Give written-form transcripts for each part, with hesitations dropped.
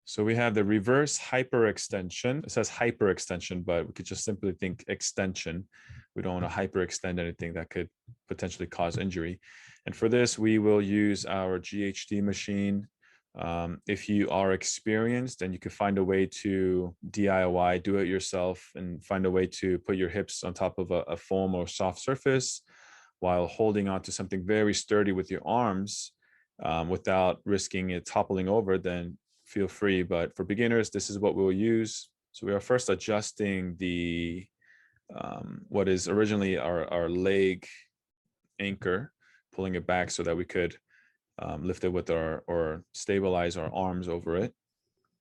So we have the reverse hyperextension. It says hyperextension, but we could just simply think extension. We don't want to hyperextend anything that could potentially cause injury. And for this, we will use our GHD machine. If you are experienced, then you could find a way to DIY, do it yourself, and find a way to put your hips on top of a foam or soft surface while holding on to something very sturdy with your arms without risking it toppling over, then feel free. But for beginners, this is what we'll use. So we are first adjusting the what is originally our leg anchor, pulling it back so that we could lift it with or stabilize our arms over it,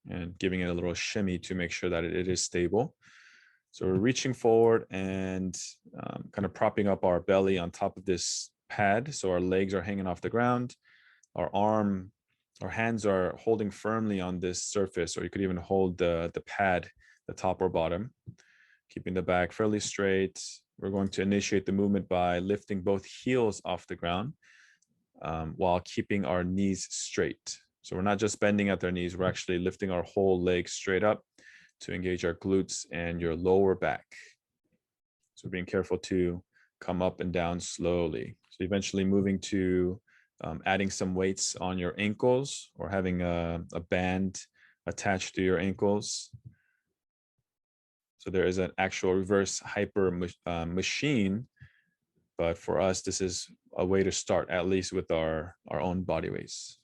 and giving it a little shimmy to make sure that it is stable. So we're reaching forward and kind of propping up our belly on top of this pad. So our legs are hanging off the ground. Our hands are holding firmly on this surface, or you could even hold the pad, the top or bottom, keeping the back fairly straight. We're going to initiate the movement by lifting both heels off the ground while keeping our knees straight. So we're not just bending at our knees, we're actually lifting our whole leg straight up to engage our glutes and your lower back. So being careful to come up and down slowly. So eventually moving to adding some weights on your ankles, or having a band attached to your ankles. So there is an actual reverse hyper machine, but for us, this is a way to start, at least with our own body weights.